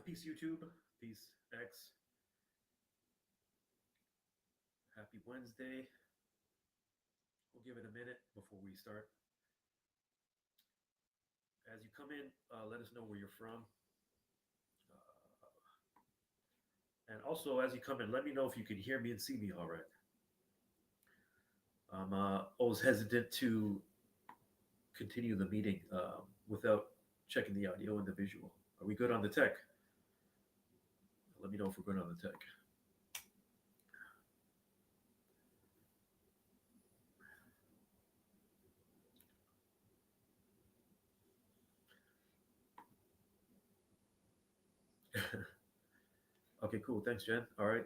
Peace YouTube, peace X. Happy Wednesday. We'll give it a minute before we start. As you come in, let us know where you're from. And also, as you come in, let me know if you can hear me and see me all right. I'm always hesitant to continue the meeting without checking the audio and the visual. Are we good on the tech? Let me know if we're good on the tech. Okay, cool. Thanks, Jen. All right.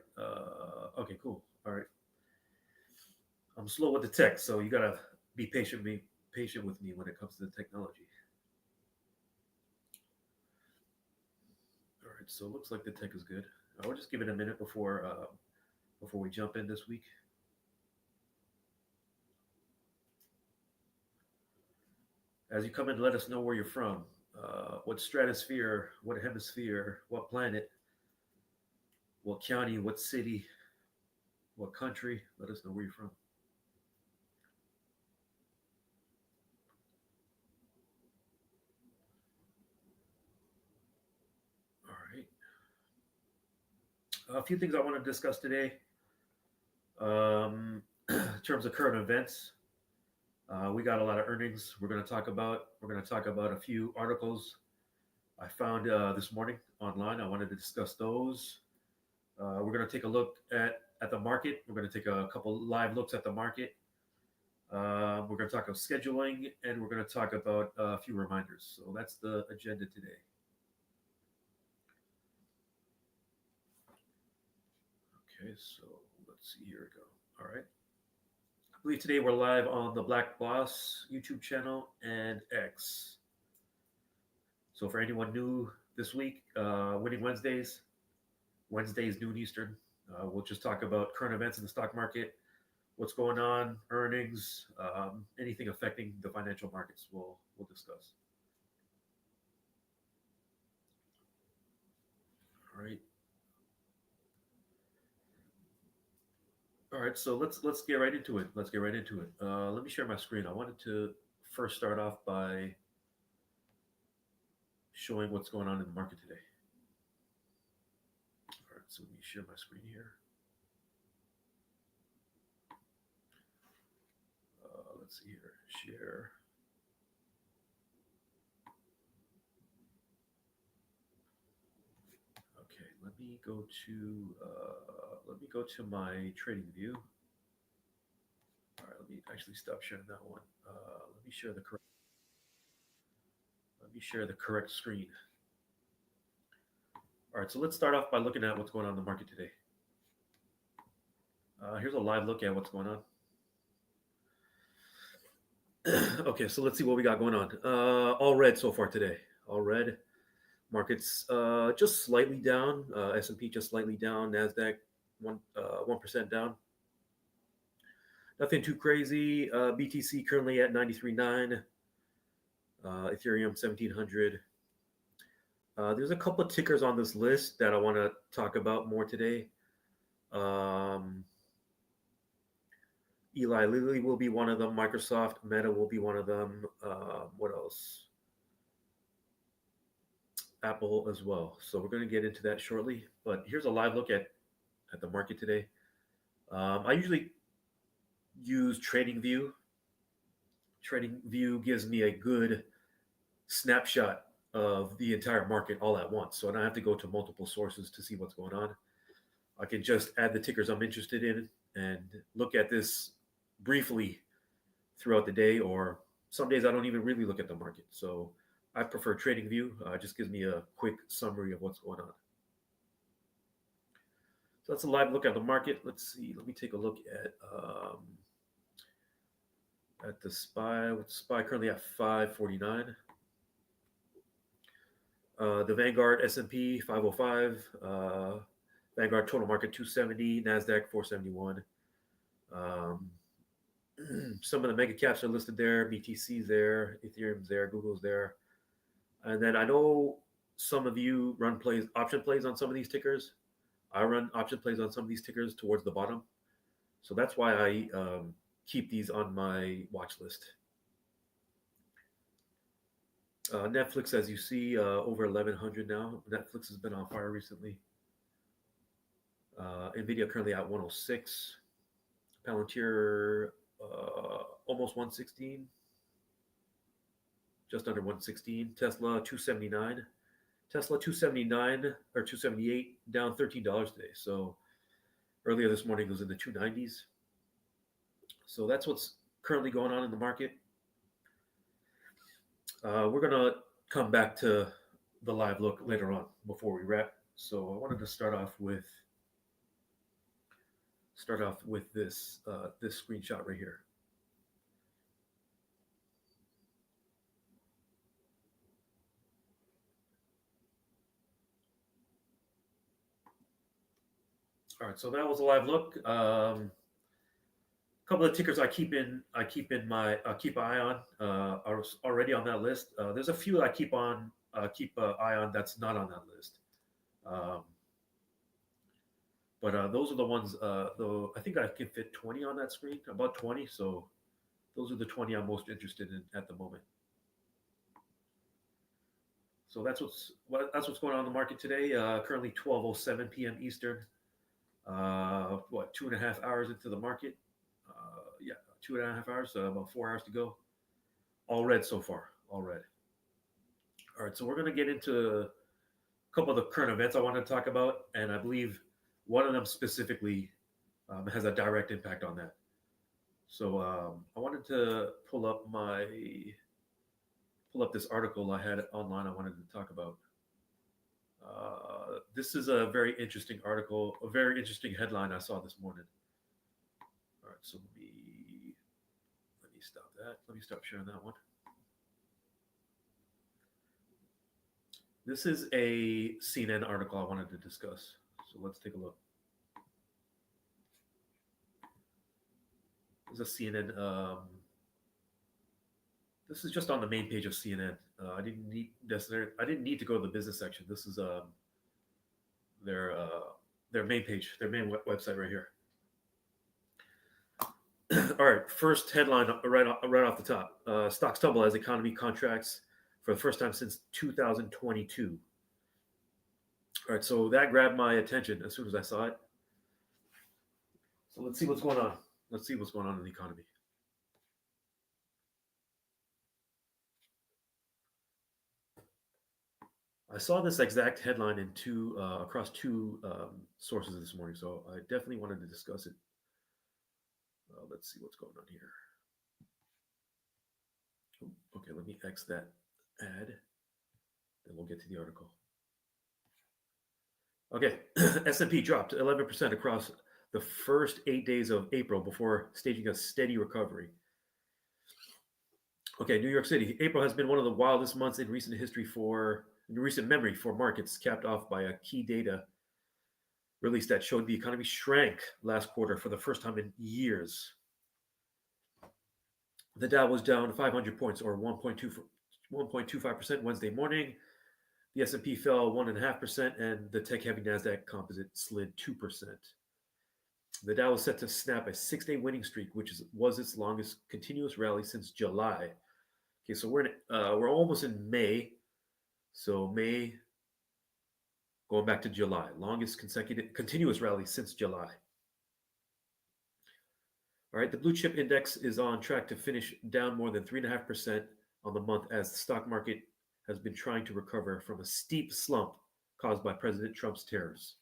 Okay, cool. All right. I'm slow with the tech, so you gotta be patient with me when it comes to the technology. All right. So it looks like the tech is good. I'll just give it a minute before we jump in this week. As you come in, let us know where you're from. What stratosphere, what hemisphere, what planet, what county, what city, what country. Let us know where you're from. All right. A few things I want to discuss today. In terms of current events, we got a lot of earnings. We're going to talk about a few articles I found this morning online. I wanted to discuss those. We're going to take a look at the market. We're going to take a couple live looks at the market. We're going to talk about scheduling, and we're going to talk about a few reminders. So that's the agenda today. Okay, so let's see. Here we go. All right. I believe today we're live on the Black Boss YouTube channel and X. So for anyone new this week, Winning Wednesdays noon Eastern. We'll just talk about current events in the stock market, what's going on, earnings, anything affecting the financial markets. We'll discuss. All right. All right. So let's get right into it. Let's get right into it. Let me share my screen. I wanted to first start off by showing what's going on in the market today. All right. So let me share my screen here. Let's see here. Share. Okay, let me go to my trading view. All right, let me actually stop sharing that one. Let me share the correct screen. All right, so let's start off by looking at what's going on in the market today. Here's a live look at what's going on. Okay, so let's see what we got going on. All red so far today. All red. Markets just slightly down. S&P just slightly down. Nasdaq 1% down. Nothing too crazy. BTC currently at 93.9. Ethereum 1700. There's a couple of tickers on this list that I want to talk about more today. Eli Lilly will be one of them. Microsoft, Meta will be one of them. What else? Apple as well. So we're going to get into that shortly. But here's a live look at the market today. I usually use TradingView. TradingView gives me a good snapshot of the entire market all at once. So I don't have to go to multiple sources to see what's going on. I can just add the tickers I'm interested in and look at this briefly throughout the day, or some days I don't even really look at the market. So I prefer TradingView. It just gives me a quick summary of what's going on. So that's a live look at the market. Let's see. Let me take a look at the SPY. With SPY currently at 549. The Vanguard S&P 505. Vanguard total market 270. Nasdaq 471. Some of the mega caps are listed there. BTC's there. Ethereum's there. Google's there. And then I know some of you run option plays on some of these tickers. I run option plays on some of these tickers towards the bottom. So that's why I keep these on my watch list. Netflix, as you see, over 1100 now. Netflix has been on fire recently. Nvidia currently at 106. Palantir almost 116, just under 116. Tesla 279. Tesla 279 or 278, down $13 today. So earlier this morning it was in the 290s. So that's what's currently going on in the market. We're gonna come back to the live look later on before we wrap. So I wanted to start off with this this screenshot right here. All right, so that was a live look. A couple of tickers I keep an eye on are already on that list. There's a few I keep an eye on that's not on that list. Um, but those are the ones. Though I think I can fit 20 on that screen, about 20. So those are the 20 I'm most interested in at the moment. So that's what's going on in the market today. Currently 12:07 p.m. Eastern. 2.5 hours into the market? Yeah, 2.5 hours. About 4 hours to go. All red so far. All red. All right, so we're going to get into a couple of the current events I want to talk about, and I believe one of them specifically has a direct impact on that. So I wanted to pull up this article I had online. I wanted to talk about. This is a very interesting article, a very interesting headline I saw this morning. All right, so let me stop that. Let me stop sharing that one. This is a CNN article I wanted to discuss. So let's take a look. This is a CNN. This is just on the main page of CNN. I didn't need to go to the business section. This is their main page, their main website right here. All right, first headline right off the top. Stocks tumble as economy contracts for the first time since 2022. All right, so that grabbed my attention as soon as I saw it. So let's see what's going on. Let's see what's going on in the economy. I saw this exact headline in across two sources this morning, so I definitely wanted to discuss it. Let's see what's going on here. Okay, let me X that ad, then we'll get to the article. Okay, S&P dropped 11% across the first 8 days of April before staging a steady recovery. Okay, New York City. April has been one of the wildest months in recent memory for markets, capped off by a key data release that showed the economy shrank last quarter for the first time in years. The Dow was down 500 points, or 1.25% Wednesday morning. The S&P fell 1.5%, and the tech-heavy Nasdaq Composite slid 2%. The Dow was set to snap a 6-day winning streak, which was its longest continuous rally since July. Okay, so we're almost in May. So May, going back to July, longest continuous rally since July. All right, the blue chip index is on track to finish down more than 3.5% on the month as the stock market has been trying to recover from a steep slump caused by President Trump's tariffs.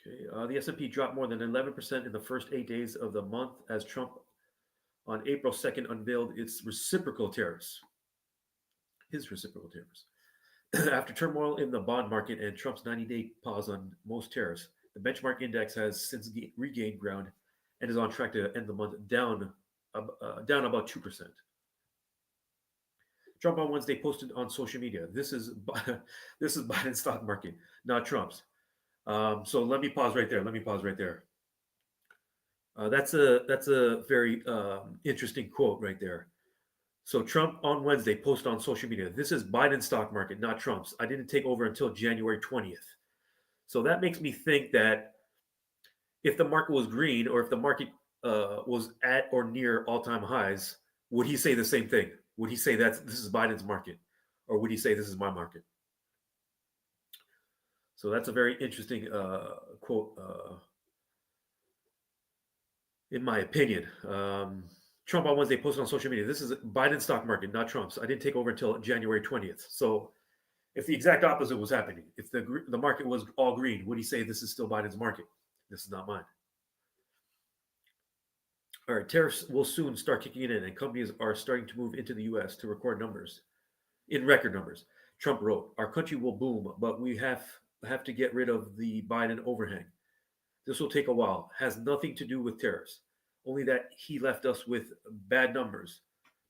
Okay, the S&P dropped more than 11% in the first 8 days of the month as Trump on April 2nd unveiled his reciprocal tariffs. After turmoil in the bond market and Trump's 90-day pause on most tariffs, the benchmark index has since regained ground and is on track to end the month down about 2%. Trump on Wednesday posted on social media, "This is Biden's stock market, not Trump's." So let me pause right there. That's a very interesting quote right there. So Trump on Wednesday posted on social media, "This is Biden's stock market, not Trump's. I didn't take over until January 20th." So that makes me think that if the market was green or if the market was at or near all-time highs, would he say the same thing? Would he say that this is Biden's market, or would he say this is my market? So that's a very interesting quote, in my opinion. Trump on Wednesday posted on social media, "This is Biden's stock market, not Trump's. I didn't take over until January 20th." So if the exact opposite was happening, if the market was all green, would he say this is still Biden's market? This is not mine. All right, tariffs will soon start kicking in, and companies are starting to move into the U.S. to record numbers. Trump wrote, "Our country will boom, but we have to get rid of the Biden overhang. This will take a while. Has nothing to do with tariffs, only that he left us with bad numbers.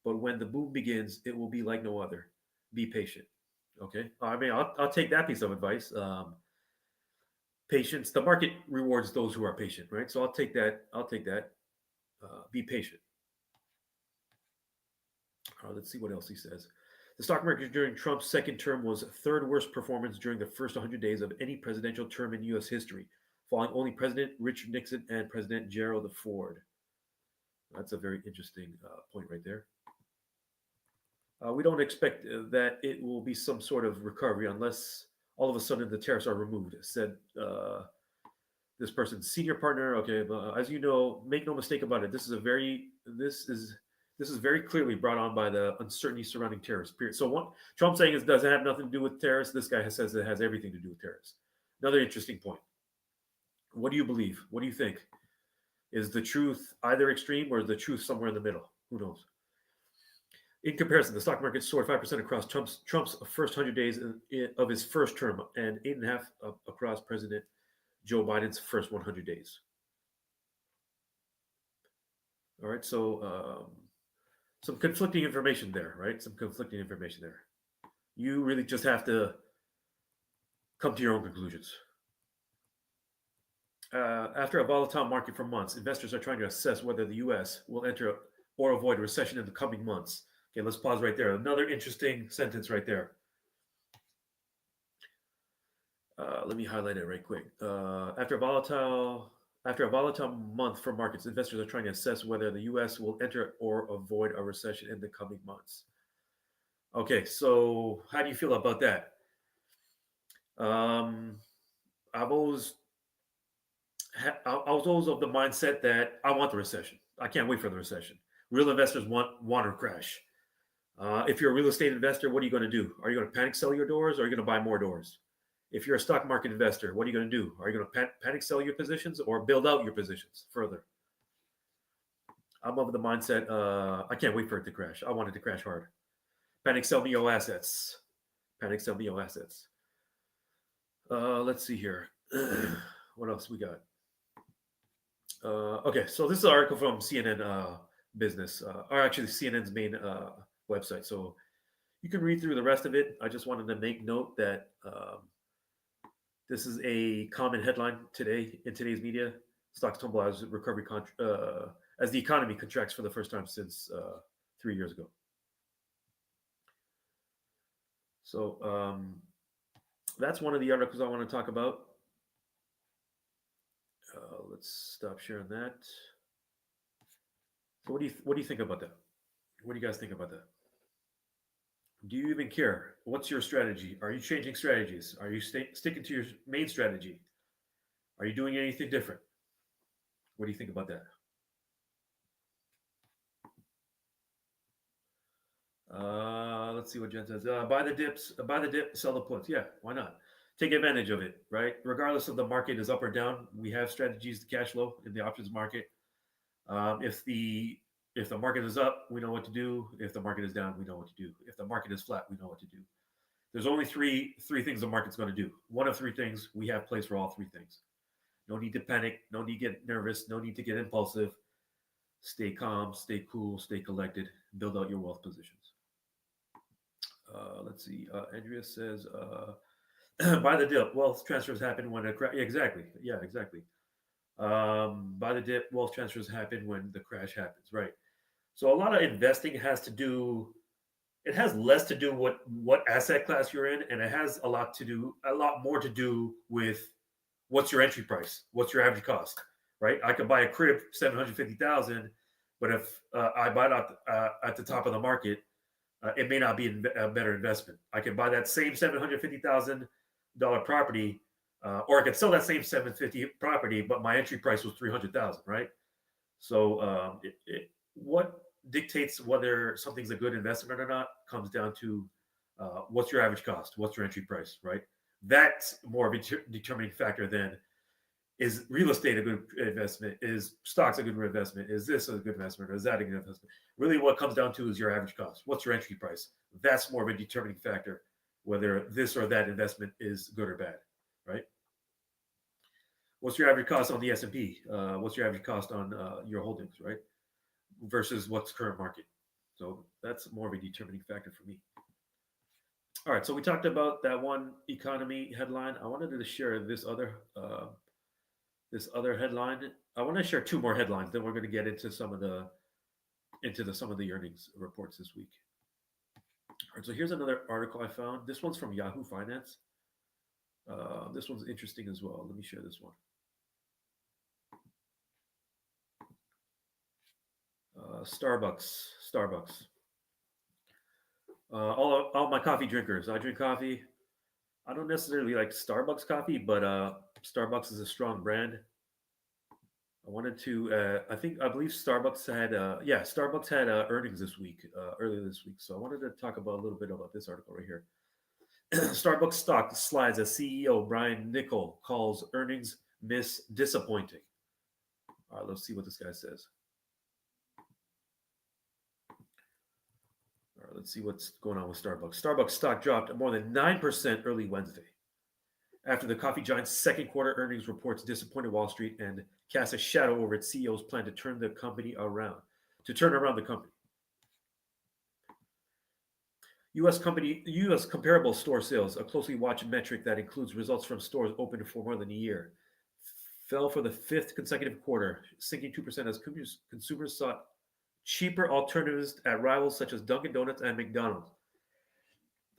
But when the boom begins, it will be like no other. Be patient." Okay, I mean, I'll take that piece of advice. Patience. The market rewards those who are patient, right? So I'll take that. I'll take that. Be patient. Let's see what else he says. The stock market during Trump's second term was third worst performance during the first 100 days of any presidential term in U.S. history, following only President Richard Nixon and President Gerald Ford. That's a very interesting point right there. We don't expect that it will be some sort of recovery unless all of a sudden the tariffs are removed, said this person's senior partner. Okay, but as you know, make no mistake about it. This is very clearly brought on by the uncertainty surrounding tariffs. Period. So what Trump saying is doesn't have nothing to do with tariffs. This guy says it has everything to do with tariffs. Another interesting point. What do you believe? What do you think? Is the truth either extreme or is the truth somewhere in the middle? Who knows? In comparison, the stock market soared 5% across Trump's first 100 days of his first term and 8.5% across President Joe Biden's first 100 days. All right, so some conflicting information there, right? Some conflicting information there. You really just have to come to your own conclusions. After a volatile market for months, investors are trying to assess whether the U.S. will enter or avoid recession in the coming months. Okay, let's pause right there. Another interesting sentence right there. Let me highlight it right quick. After a volatile month for markets, investors are trying to assess whether the U.S. will enter or avoid a recession in the coming months. Okay, so how do you feel about that? I've always I was always of the mindset that I want the recession. I can't wait for the recession. Real investors want a crash. If you're a real estate investor, what are you going to do? Are you going to panic sell your doors or are you going to buy more doors? If you're a stock market investor, what are you going to do? Are you going to panic sell your positions or build out your positions further? I'm of the mindset, I can't wait for it to crash. I want it to crash hard. Panic sell me your assets. Panic sell me your assets. Let's see here. What else we got? Okay, so this is an article from CNN Business, or actually CNN's main website. So you can read through the rest of it. I just wanted to make note that this is a common headline today in today's media. Stocks tumble as as the economy contracts for the first time since 3 years ago. So that's one of the articles I want to talk about. Let's stop sharing that. So what do you think about that? What do you guys think about that? Do you even care? What's your strategy? Are you changing strategies? Are you sticking to your main strategy? Are you doing anything different? What do you think about that? Let's see what Jen says. Buy the dip, sell the puts. Yeah, why not? Take advantage of it, right? Regardless of the market is up or down, we have strategies to cash flow in the options market. If the market is up, we know what to do. If the market is down, we know what to do. If the market is flat, we know what to do. There's only three things the market's going to do. One of three things. We have place for all three things. No need to panic. No need to get nervous. No need to get impulsive. Stay calm. Stay cool. Stay collected. Build out your wealth positions. Let's see. Andrea says, buy the dip. Wealth transfers happen when a crash. Yeah, exactly. Yeah, exactly. Buy the dip. Wealth transfers happen when the crash happens. Right. So a lot of investing has to do. It has less to do what asset class you're in, and it has a lot more to do with what's your entry price, what's your average cost, right? I could buy a crib 750,000, but if I buy it at the top of the market, it may not be a better investment. I could buy that same $750,000 property, or I could sell that same 750 property, but my entry price was 300,000, right? So what dictates whether something's a good investment or not comes down to what's your average cost, what's your entry price, right? That's more of a determining factor than is real estate a good investment, is stocks a good investment, is this a good investment, or is that a good investment? Really, what comes down to is your average cost. What's your entry price? That's more of a determining factor whether this or that investment is good or bad, right? What's your average cost on the S&P? What's your average cost on your holdings, right? Versus what's current market. So that's more of a determining factor for me. All right, so we talked about that one economy headline. I wanted to share this other headline. I want to share two more headlines. Then we're going to get into some of the earnings reports this week. All right, so here's another article I found. This one's from Yahoo Finance. This one's interesting as well. Let me share this one. Starbucks. All my coffee drinkers. I drink coffee. I don't necessarily like Starbucks coffee, but Starbucks is a strong brand. I wanted to. I believe Starbucks had. Starbucks had earnings this week, earlier this week. So I wanted to talk about a little bit about this article right here. Starbucks stock slides as CEO Brian Niccol calls earnings miss disappointing. All right, let's see what this guy says. All right, let's see what's going on with Starbucks. Starbucks stock dropped more than 9% early Wednesday after the coffee giant's second quarter earnings reports disappointed Wall Street and cast a shadow over its CEO's plan to turn around the company. U.S. comparable store sales, a closely watched metric that includes results from stores open for more than a year, fell for the fifth consecutive quarter, sinking 2% as consumers sought cheaper alternatives at rivals such as Dunkin' Donuts and McDonald's.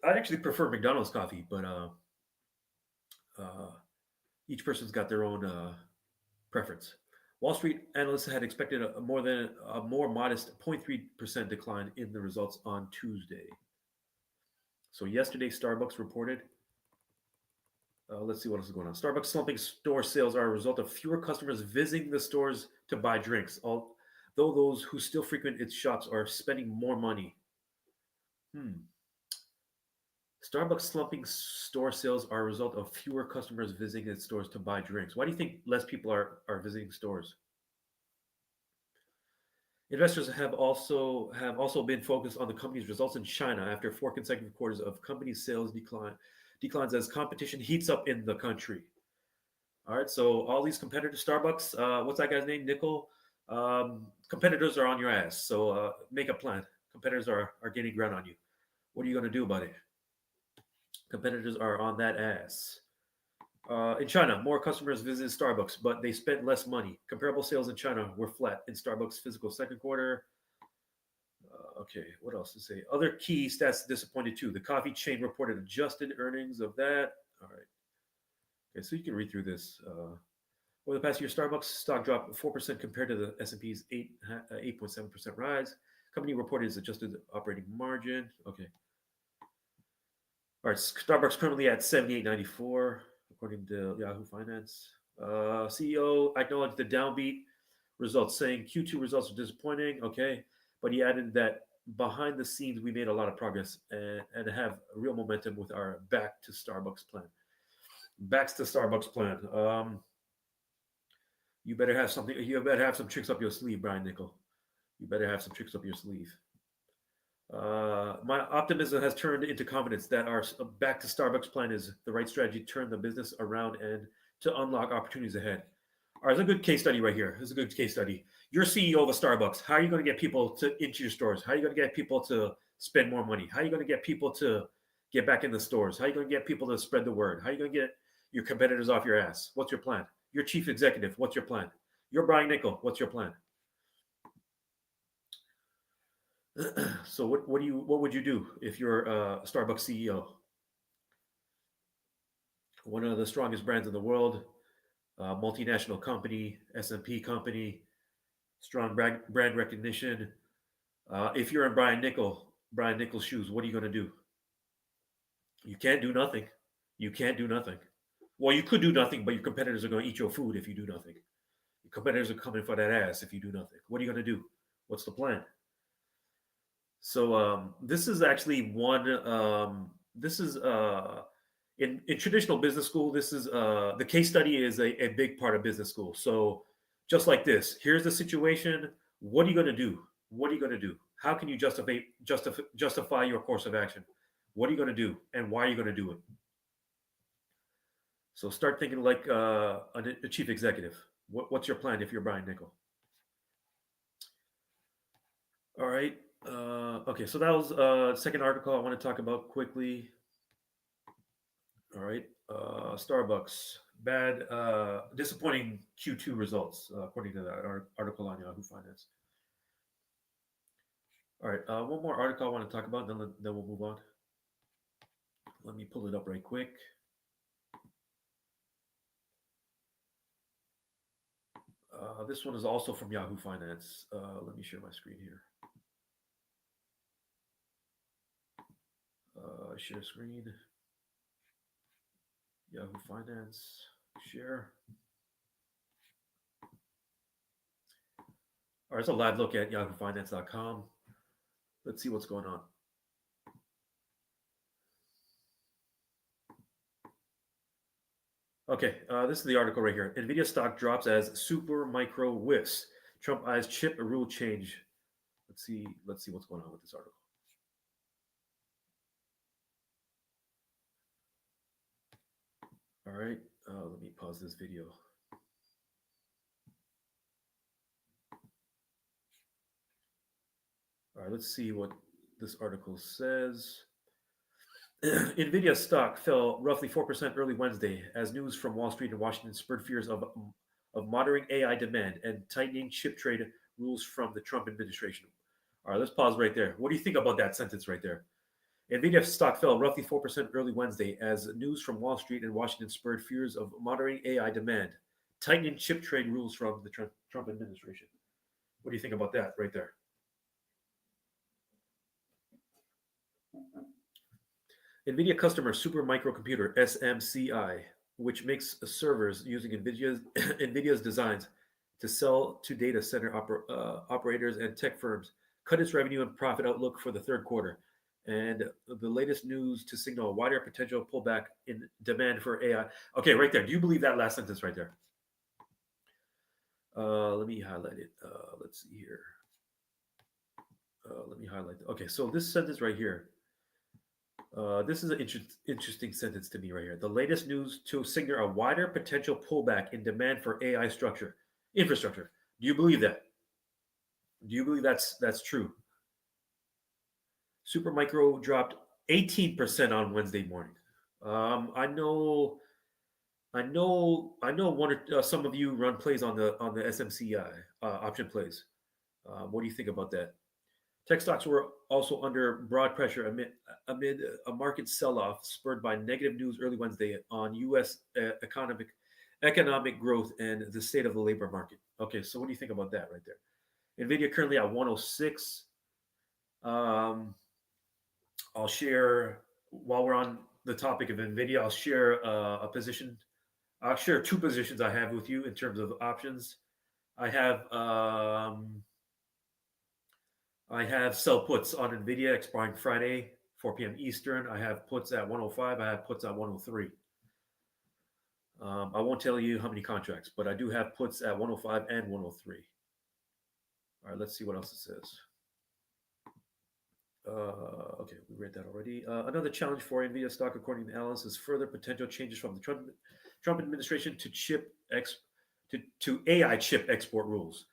I actually prefer McDonald's coffee, but each person's got their own preference. Wall Street analysts had expected a more modest 0.3% decline in the results on Tuesday. So yesterday, Starbucks reported. Let's see what else is going on. Starbucks slumping store sales are a result of fewer customers visiting the stores to buy drinks, although those who still frequent its shops are spending more money. Starbucks slumping store sales are a result of fewer customers visiting its stores to buy drinks. Why do you think less people are visiting stores? Investors have also been focused on the company's results in China after four consecutive quarters of company sales declines as competition heats up in the country. All right, so all these competitors, Starbucks, what's that guy's name? Nickel. Competitors are on your ass. So make a plan. Competitors are gaining ground on you. What are you going to do about it? Competitors are on that ass. In China, more customers visited Starbucks, but they spent less money. Comparable sales in China were flat in Starbucks' fiscal second quarter. Okay, what else to say? Other key stats disappointed too. The coffee chain reported adjusted earnings of that. All right. Okay, so you can read through this. Over the past year, Starbucks stock dropped 4% compared to the S&P's 8.7% rise. Company reported its adjusted operating margin. Okay. All right, Starbucks currently at 78.94, according to Yahoo Finance. CEO acknowledged the downbeat results, saying Q2 results were disappointing. Okay, but he added that behind the scenes we made a lot of progress and have real momentum with our back to Starbucks plan. Backs to Starbucks plan. You better have something. You better have some tricks up your sleeve, Brian Niccol. You better have some tricks up your sleeve. My optimism has turned into confidence that our back to Starbucks plan is the right strategy to turn the business around and to unlock opportunities ahead. All right, it's a good case study right here. It's a good case study. You're CEO of a Starbucks. How are you going to get people into your stores? How are you going to get people to spend more money? How are you going to get people to get back in the stores? How are you going to get people to spread the word? How are you going to get your competitors off your ass? What's your plan? You're chief executive. What's your plan? You're Brian Niccol. What's your plan? So what would you do if you're a Starbucks CEO, one of the strongest brands in the world, multinational company, S&P company, strong brand recognition. If you're in Brian Nickel's shoes, what are you going to do? You can't do nothing. You can't do nothing. Well, you could do nothing, but your competitors are going to eat your food if you do nothing. Your competitors are coming for that ass if you do nothing. What are you going to do? What's the plan? So this is actually one. This is in traditional business school. This is the case study is a big part of business school. So just like this, here's the situation. What are you going to do? What are you going to do? How can you justify your course of action? What are you going to do, and why are you going to do it? So start thinking like a chief executive. What's your plan if you're Brian Nickel? All right. Okay, so that was second article I want to talk about quickly. All right. Starbucks bad, disappointing Q2 results according to that article on Yahoo Finance. All right. One more article I want to talk about, then we'll move on. Let me pull it up right quick. This one is also from Yahoo Finance. Let me share my screen here. Share screen. Yahoo Finance. Share. All right, it's a live look at yahoofinance.com. Let's see what's going on. Okay, this is the article right here. NVIDIA stock drops as super micro whiffs. Trump eyes chip rule change. Let's see what's going on with this article. All right, let me pause this video. All right, let's see what this article says. NVIDIA stock fell roughly 4% early Wednesday as news from Wall Street and Washington spurred fears of moderating AI demand and tightening chip trade rules from the Trump administration. All right, let's pause right there. What do you think about that sentence right there? NVIDIA stock fell roughly 4% early Wednesday as news from Wall Street and Washington spurred fears of moderating AI demand, tightening chip trade rules from the Trump administration. What do you think about that right there? NVIDIA customer Supermicro SMCI, which makes servers using NVIDIA's designs to sell to data center operators and tech firms, cut its revenue and profit outlook for the third quarter. And the latest news to signal a wider potential pullback in demand for AI. Okay, right there. Do you believe that last sentence right there? Let me highlight it. Let's see here. Let me highlight. Okay, so this sentence right here. This is an interesting sentence to me right here. The latest news to signal a wider potential pullback in demand for AI infrastructure. Do you believe that? Do you believe that's true? Supermicro dropped 18% on Wednesday morning. I know. Some of you run plays on the SMCI option plays. What do you think about that? Tech stocks were also under broad pressure amid a market sell-off spurred by negative news early Wednesday on U.S. Economic growth and the state of the labor market. Okay, so what do you think about that right there? NVIDIA currently at 106. I'll share, while we're on the topic of NVIDIA, I'll share a position. I'll share two positions I have with you in terms of options. I have sell puts on NVIDIA expiring Friday, 4 p.m. Eastern. I have puts at 105. I have puts at 103. I won't tell you how many contracts, but I do have puts at 105 and 103. All right, let's see what else it says. Okay, we read that already. Another challenge for NVIDIA stock, according to analysts, is further potential changes from the Trump administration to AI chip export rules.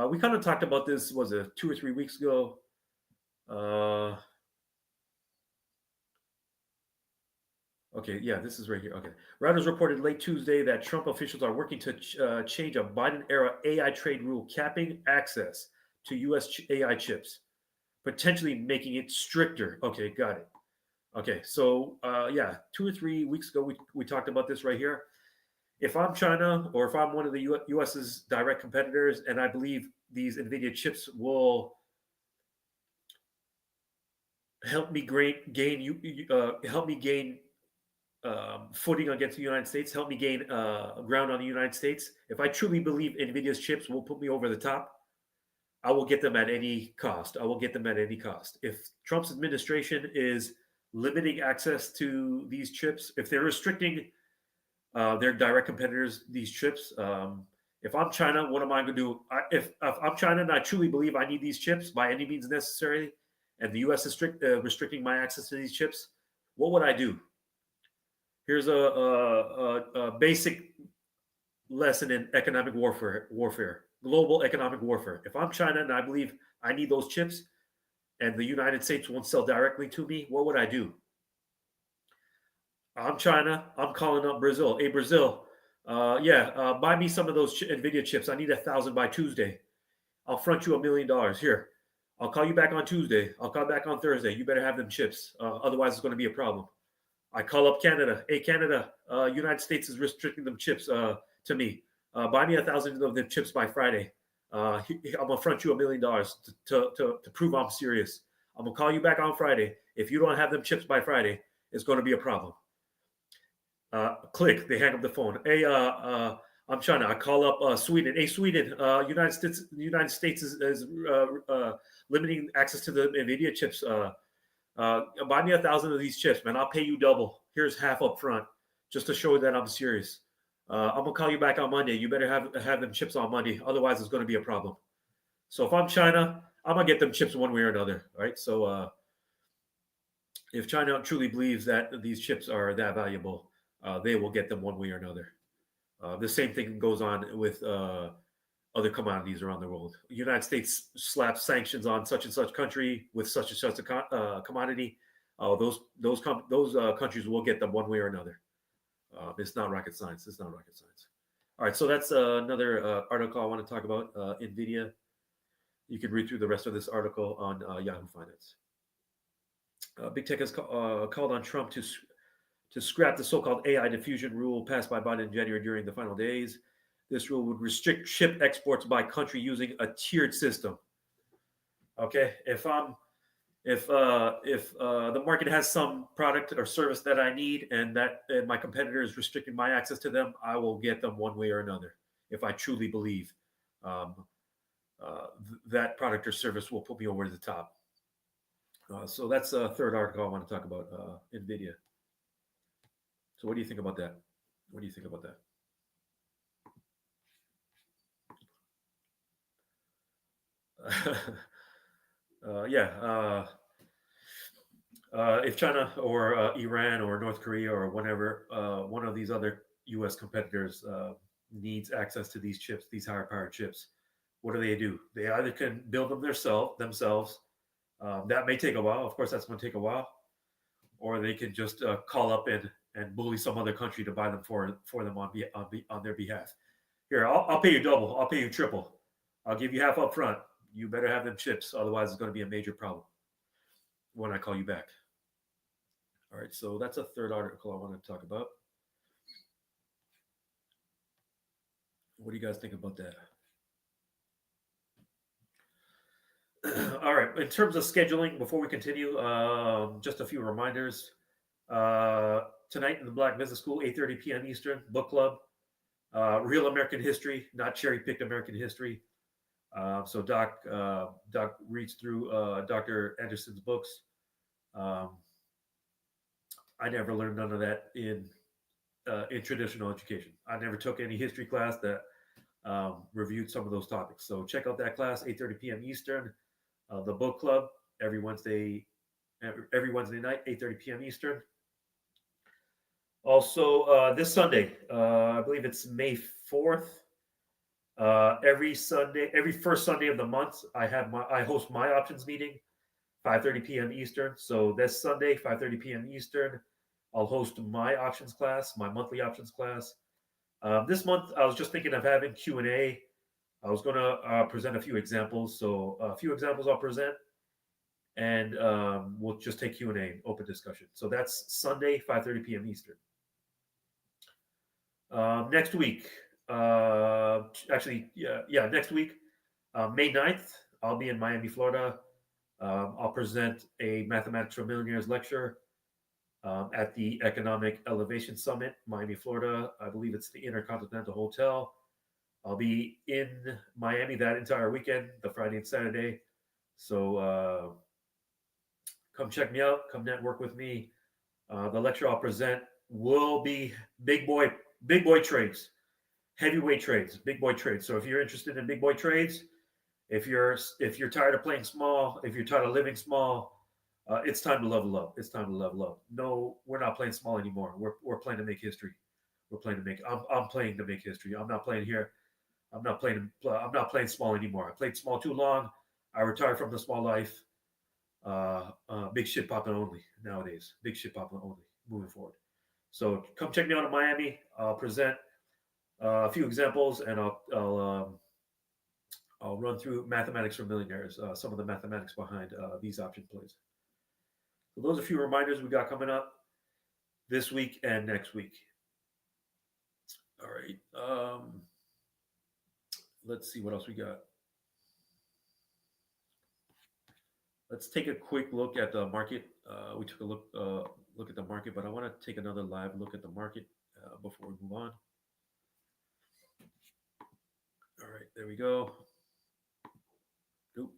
We kind of talked about this, was it 2 or 3 weeks ago? Okay, yeah, this is right here. Okay. Reuters reported late Tuesday that Trump officials are working to change a Biden-era AI trade rule capping access to U.S. AI chips. potentially making it stricter. Okay, got it. Okay, so yeah, 2 or 3 weeks ago we talked about this right here. If I'm China or if I'm one of the U.S.'s direct competitors, and I believe these NVIDIA chips will help me help me gain footing against the United States, help me gain ground on the United States. If I truly believe NVIDIA's chips will put me over the top, I will get them at any cost. I will get them at any cost. If Trump's administration is limiting access to these chips, if they're restricting their direct competitors these chips, if I'm China, what am I going to do? If I'm China and I truly believe I need these chips by any means necessary, and the U.S. is restricting my access to these chips, what would I do? Here's a basic lesson in economic warfare, global economic warfare. If I'm China and I believe I need those chips, and the United States won't sell directly to me, what would I do? I'm China. I'm calling up Brazil. Hey, Brazil, buy me some of those NVIDIA chips. I need 1,000 by Tuesday. I'll front you $1 million. Here, I'll call you back on Tuesday. I'll call back on Thursday. You better have them chips. Otherwise, it's going to be a problem. I call up Canada. Hey, Canada, United States is restricting them chips to me. Buy me 1,000 of them chips by Friday. I'm gonna front you $1 million to prove I'm serious. I'm gonna call you back on Friday. If you don't have them chips by Friday, it's going to be a problem. Click. They hang up the phone. Hey, I'm China. I call up Sweden. Hey, Sweden. United States is limiting access to the Nvidia chips. Buy me 1,000 of these chips, man. I'll pay you double. Here's half up front, just to show that I'm serious. I'm gonna call you back on Monday. You better have them chips on Monday, otherwise it's gonna be a problem. So if I'm China, I'm gonna get them chips one way or another, right? So if China truly believes that these chips are that valuable, they will get them one way or another. The same thing goes on with other commodities around the world. The United States slaps sanctions on such and such country with such and such a commodity. Those countries will get them one way or another. It's not rocket science. It's not rocket science. All right, so that's another article I want to talk about. Nvidia. You can read through the rest of this article on Yahoo Finance. Big Tech has called on Trump to scrap the so-called AI diffusion rule passed by Biden in January during the final days. This rule would restrict chip exports by country using a tiered system. Okay, if the market has some product or service that I need and that my competitor is restricting my access to them, I will get them one way or another. If I truly believe that product or service will put me over the top. So that's a third article I want to talk about, NVIDIA. So what do you think about that? What do you think about that? If China or Iran or North Korea or whatever, one of these other U.S. competitors needs access to these chips, these higher powered chips, what do? They either can build them themselves. That may take a while. Of course, that's going to take a while. Or they can just call up and bully some other country to buy them for them on their behalf. Here, I'll pay you double. I'll pay you triple. I'll give you half up front. You better have them chips, otherwise it's going to be a major problem when I call you back. All right, so that's a third article I want to talk about. What do you guys think about that? All right, in terms of scheduling, before we continue, just a few reminders. Tonight in the Black Business School, 8:30 p.m. Eastern, book club, real American history, not cherry-picked American history. So Doc reads through Dr. Anderson's books. I never learned none of that in traditional education. I never took any history class that reviewed some of those topics. So check out that class, 8:30 p.m. Eastern. The book club every Wednesday night, 8:30 p.m. Eastern. Also, this Sunday, I believe it's May 4th. Every first Sunday of the month, I host my options meeting, 5:30 p.m. Eastern. So this Sunday, 5:30 p.m. Eastern, I'll host my options class, my monthly options class. This month, I was just thinking of having Q&A. I was going to present a few examples. So a few examples I'll present. and we'll just take Q&A, open discussion. So that's Sunday, 5:30 p.m. Eastern. Next week, actually, yeah, next week, May 9th, I'll be in Miami, Florida. I'll present a Mathematics for Millionaires lecture at the Economic Elevation Summit, Miami, Florida. I believe it's the Intercontinental Hotel. I'll be in Miami that entire weekend, the Friday and Saturday. So come check me out. Come network with me. The lecture I'll present will be big boy trades, heavyweight trades, big boy trades. So if you're interested in big boy trades, if you're tired of playing small, if you're tired of living small, it's time to level up. It's time to level up. No, we're not playing small anymore. We're playing to make history. We're playing to make. I'm playing to make history. I'm not playing here. I'm not playing. I'm not playing small anymore. I played small too long. I retired from the small life. Big shit popping only nowadays. Big shit popping only. Moving forward. So come check me out in Miami. I'll present a few examples, and I'll run through mathematics for millionaires, some of the mathematics behind these option plays. So those are a few reminders we got coming up this week and next week. All right. Let's see what else we got. Let's take a quick look at the market. We took a look at the market, but I want to take another live look at the market before we move on. All right, there we go. Oop.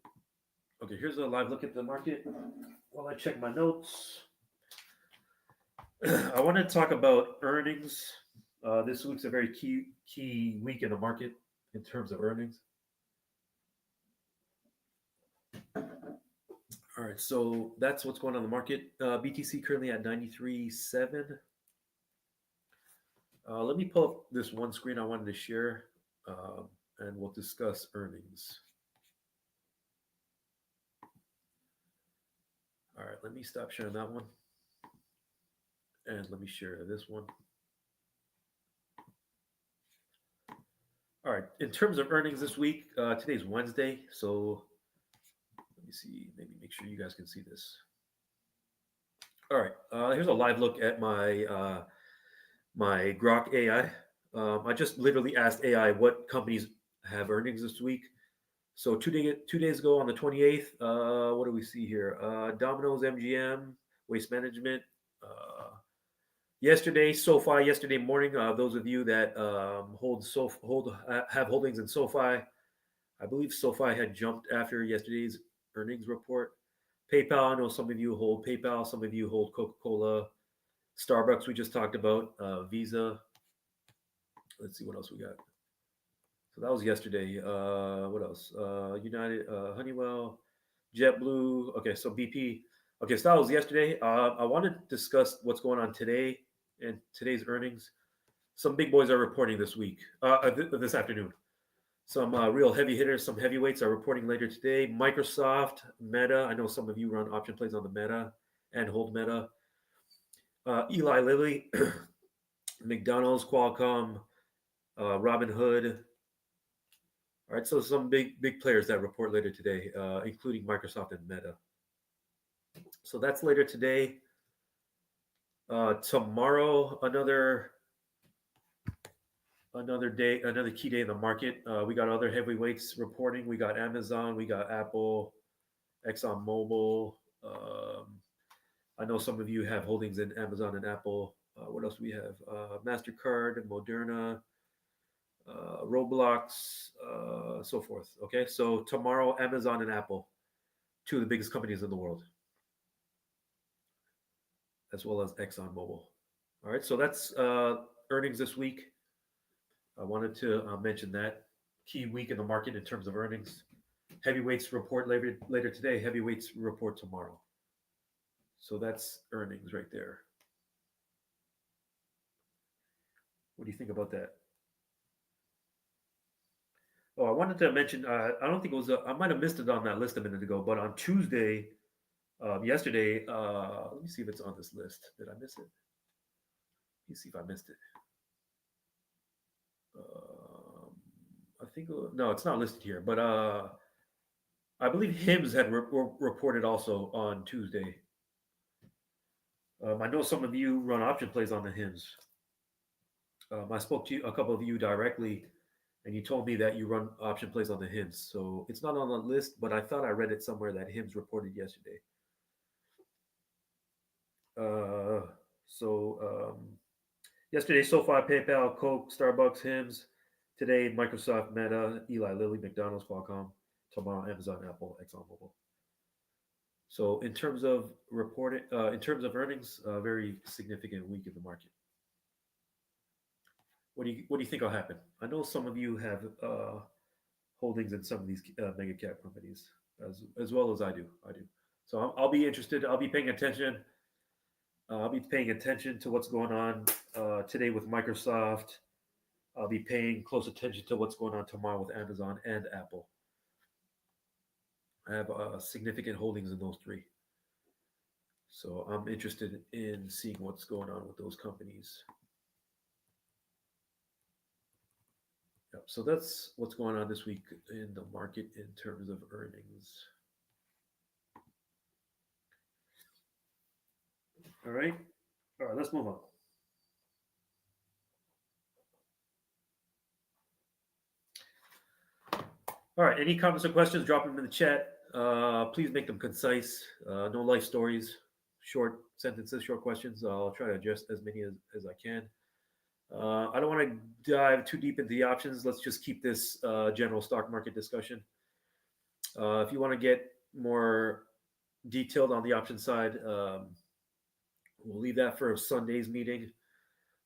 Okay, here's a live look at the market. While I check my notes, I want to talk about earnings. This week's a very key week in the market in terms of earnings. All right, so that's what's going on in the market. BTC currently at 93.7. Let me pull up this one screen I wanted to share, and we'll discuss earnings. All right, let me stop sharing that one, and let me share this one. All right, in terms of earnings this week, today's Wednesday, so let me see, maybe make sure you guys can see this. All right, here's a live look at my Grok AI. I just literally asked AI what companies have earnings this week. So 2 days ago on the 28th, what do we see here? Domino's, MGM, Waste Management. Yesterday, SoFi. Yesterday morning, those of you that have holdings in SoFi, I believe SoFi had jumped after yesterday's earnings report. PayPal. I know some of you hold PayPal. Some of you hold Coca-Cola. Starbucks. We just talked about Visa. Let's see what else we got. So that was yesterday. What else? United, Honeywell, JetBlue. Okay, so BP. Okay, so that was yesterday. I want to discuss what's going on today and today's earnings. Some big boys are reporting this week, this afternoon. Some real heavy hitters, some heavyweights are reporting later today. Microsoft, Meta. I know some of you run option plays on the Meta and hold Meta. Eli Lilly, McDonald's, Qualcomm, Robinhood. All right, so some big players that report later today, including Microsoft and Meta. So that's later today. Tomorrow, another day, another key day in the market. We got other heavyweights reporting. We got Amazon, we got Apple, ExxonMobil. I know some of you have holdings in Amazon and Apple. What else do we have? Mastercard, Moderna, Roblox, so forth. Okay, so tomorrow, Amazon and Apple, two of the biggest companies in the world, as well as ExxonMobil. All right, so that's earnings this week. I wanted to mention that key week in the market in terms of earnings. Heavyweights report later today. Heavyweights report tomorrow. So that's earnings right there. What do you think about that? Oh, I wanted to mention. I don't think it was. I might have missed it on that list a minute ago. But on Tuesday, yesterday. Let me see if it's on this list. Did I miss it? Let me see if I missed it. I think no, it's not listed here. But I believe Hims had reported also on Tuesday. I know some of you run option plays on the Hims. I spoke to a couple of you directly, and you told me that you run option plays on the Hims. So it's not on the list, but I thought I read it somewhere that Hims reported yesterday. Uh, so yesterday, SoFi, PayPal, Coke, Starbucks, Hims. Today, Microsoft, Meta, Eli Lilly, McDonald's, Qualcomm. Tomorrow, Amazon, Apple, ExxonMobil. So in terms of earnings, a very significant week in the market. What do you think will happen? I know some of you have holdings in some of these mega cap companies as well as I do. So I'll be interested. I'll be paying attention. I'll be paying attention to what's going on today with Microsoft. I'll be paying close attention to what's going on tomorrow with Amazon and Apple. I have significant holdings in those three. So I'm interested in seeing what's going on with those companies. Yep. So that's what's going on this week in the market in terms of earnings. All right. All right. Let's move on. All right. Any comments or questions? Drop them in the chat. Please make them concise. No life stories. Short sentences, short questions. I'll try to address as many as I can. I don't want to dive too deep into the options. Let's just keep this general stock market discussion. If you want to get more detailed on the option side, we'll leave that for Sunday's meeting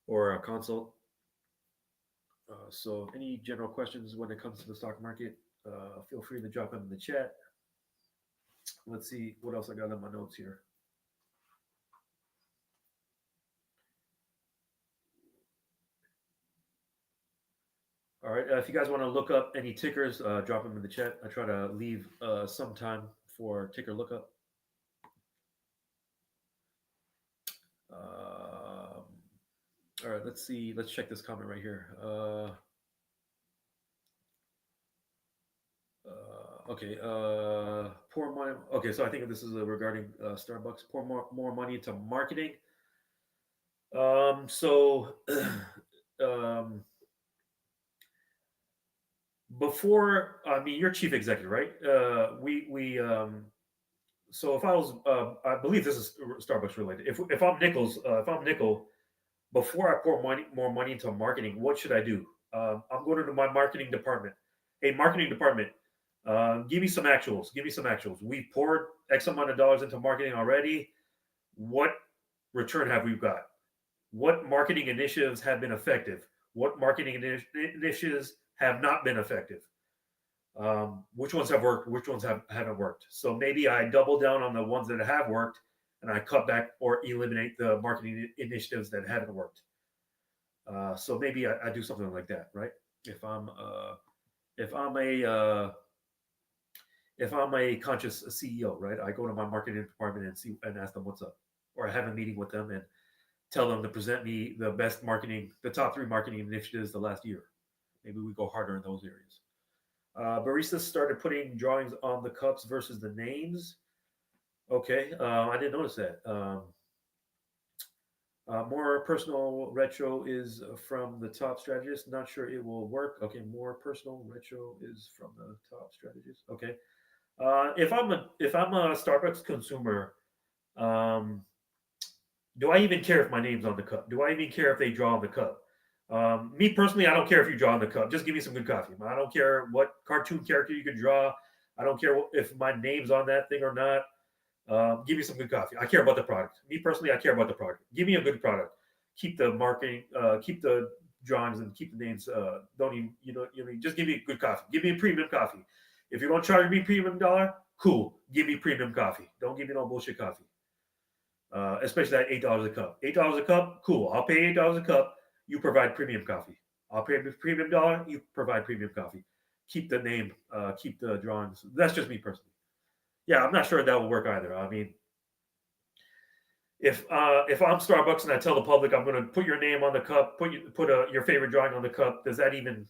or a consult. So, any general questions when it comes to the stock market, feel free to drop them in the chat. Let's see what else I got on my notes here. All right. If you guys want to look up any tickers, drop them in the chat. I try to leave some time for ticker lookup. All right. Let's see. Let's check this comment right here. Okay. Pour money. Okay. So I think this is regarding Starbucks. Pour more money into marketing. So. Before, I mean, you're chief executive, right? So if I was, I believe this is Starbucks related. If I'm Nichols, if I'm Nickel, before I pour more money into marketing, what should I do? I'm going to my marketing department. Hey, marketing department, give me some actuals. Give me some actuals. We poured X amount of dollars into marketing already. What return have we got? What marketing initiatives have been effective? What marketing initiatives have not been effective? Which ones have worked? Which ones haven't worked? So maybe I double down on the ones that have worked, and I cut back or eliminate the marketing initiatives that haven't worked. So maybe I do something like that, right? If I'm a conscious CEO, right? I go to my marketing department and ask them what's up, or I have a meeting with them and tell them to present me the top 3 marketing initiatives the last year. Maybe we go harder in those areas. Baristas started putting drawings on the cups versus the names. Okay, I didn't notice that. More personal retro is from the top strategist. Not sure it will work. Okay, more personal retro is from the top strategist. Okay, if I'm a Starbucks consumer, do I even care if my name's on the cup? Do I even care if they draw on the cup? Me personally, I don't care if you draw on the cup. Just give me some good coffee. I don't care what cartoon character you can draw. I don't care if my name's on that thing or not. Give me some good coffee. I care about the product. Me personally, I care about the product. Give me a good product. Keep the marketing, keep the drawings, and keep the names. Don't even, just give me good coffee. Give me a premium coffee. If you don't charge me premium dollar, cool. Give me premium coffee. Don't give me no bullshit coffee. Especially at $8 a cup. $8 a cup, cool. I'll pay $8 a cup. You provide premium coffee. I'll pay premium dollar. You provide premium coffee. Keep the name. Keep the drawings. That's just me personally. Yeah, I'm not sure that will work either. I mean, if I'm Starbucks and I tell the public I'm going to put your name on the cup, put your favorite drawing on the cup, is that an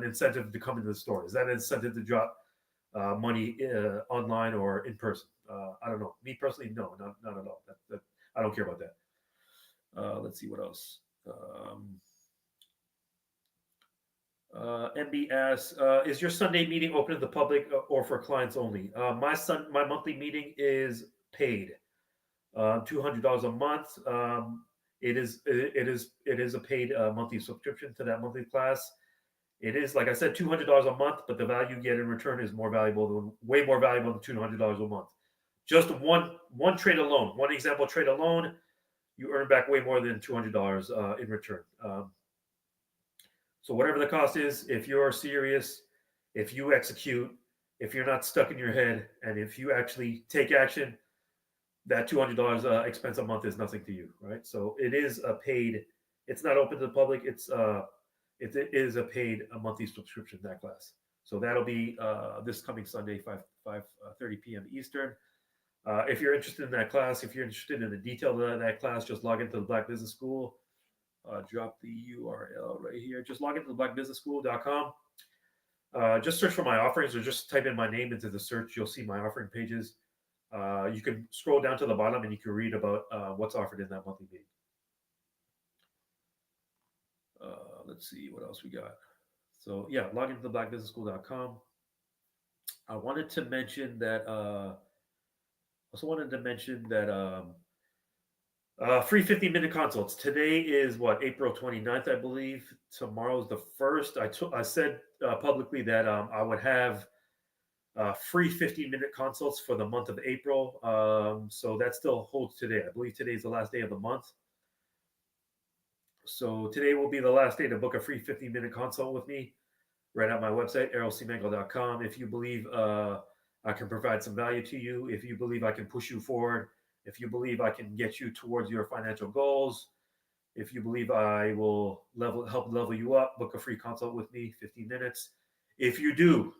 incentive to come into the store? Is that an incentive to drop money online or in person. I don't know. Me personally, no, not at all. I don't care about that. Let's see what else. MB asks, is your Sunday meeting open to the public or for clients only? My monthly meeting is paid, $200 a month. It is a paid monthly subscription to that monthly class. It is, like I said, $200 a month, but the value you get in return is way more valuable than $200 a month. Just one trade alone, one example trade alone, you earn back way more than $200 in return. So whatever the cost is, if you're serious, if you execute, if you're not stuck in your head, and if you actually take action, that $200 expense a month is nothing to you, right? So it is a paid. It's not open to the public. It is a paid a monthly subscription, that class. So that'll be this coming Sunday, 5:30 p.m. Eastern. If you're interested in that class, if you're interested in the detail of that class, just log into the Black Business School. Drop the URL right here. Just log into the blackbusinessschool.com. Just search for my offerings or just type in my name into the search. You'll see my offering pages. You can scroll down to the bottom and you can read about what's offered in that monthly meeting. Let's see what else we got. So yeah, log into the blackbusinessschool.com. I wanted to mention that. Also wanted to mention that free 15-minute consults. Today is what, April 29th, I believe. Tomorrow's the 1st. I said publicly that I would have free 15-minute consults for the month of April. So that still holds today. I believe today is the last day of the month. So today will be the last day to book a free 15-minute consult with me right at my website, errolcmango.com. If you believe I can provide some value to you, if you believe I can push you forward, if you believe I can get you towards your financial goals, if you believe I will help level you up, book a free consult with me, 15 minutes. If you do,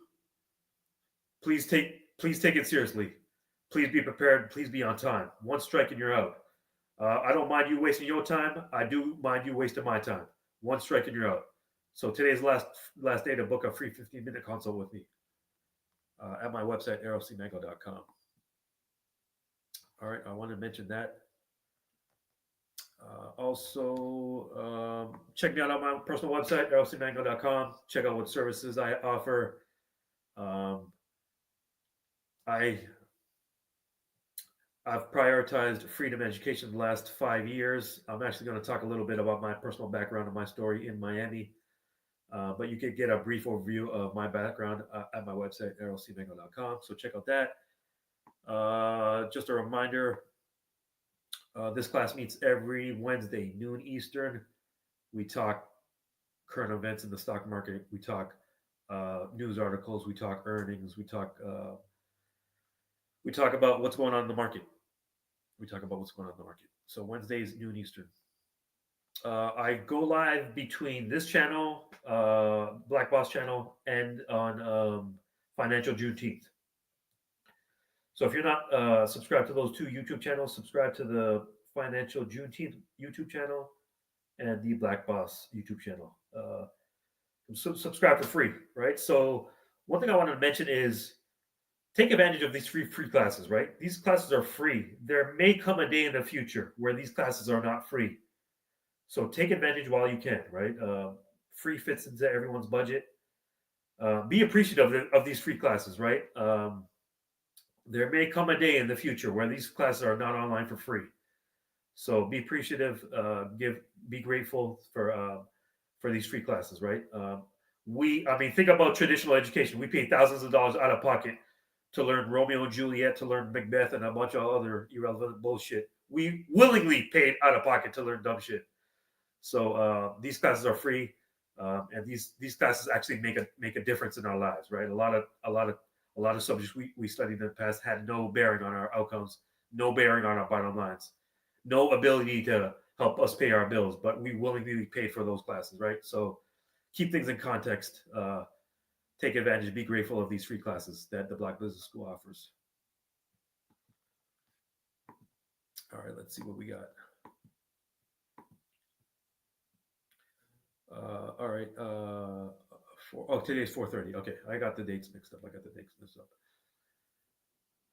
please take it seriously. Please be prepared. Please be on time. One strike and you're out. I don't mind you wasting your time. I do mind you wasting my time. One strike and you're out. So today's last day to book a free 15-minute consult with me at my website, errolcmango.com. All right, I want to mention that. Also, check me out on my personal website, errolcmango.com. Check out what services I offer. I've prioritized freedom education the last 5 years. I'm actually going to talk a little bit about my personal background and my story in Miami. But you could get a brief overview of my background at my website, errolcmango.com. So check out that. Just a reminder, this class meets every Wednesday, noon Eastern. We talk current events in the stock market. We talk news articles. We talk earnings. We talk about what's going on in the market. So Wednesdays, noon Eastern. I go live between this channel, Black Boss channel, and on Financial Juneteenth. So if you're not subscribed to those two YouTube channels, subscribe to the Financial Juneteenth YouTube channel and the Black Boss YouTube channel. Subscribe for free, right? So one thing I wanted to mention is take advantage of these free classes, right? These classes are free. There may come a day in the future where these classes are not free. So take advantage while you can, right? Free fits into everyone's budget. Be appreciative of these free classes, right? There may come a day in the future where these classes are not online for free. So be appreciative. Be grateful for these free classes, right? Think about traditional education. We pay thousands of dollars out of pocket to learn Romeo and Juliet, to learn Macbeth, and a bunch of other irrelevant bullshit. We willingly paid out of pocket to learn dumb shit. So these classes are free, and these classes actually make a difference in our lives, right? A lot of subjects we studied in the past had no bearing on our outcomes, no bearing on our bottom lines, no ability to help us pay our bills, but we willingly paid for those classes, right? So keep things in context. Take advantage, be grateful of these free classes that the Black Business School offers. All right, let's see what we got. All right. Today's 4:30. Okay, I got the dates mixed up.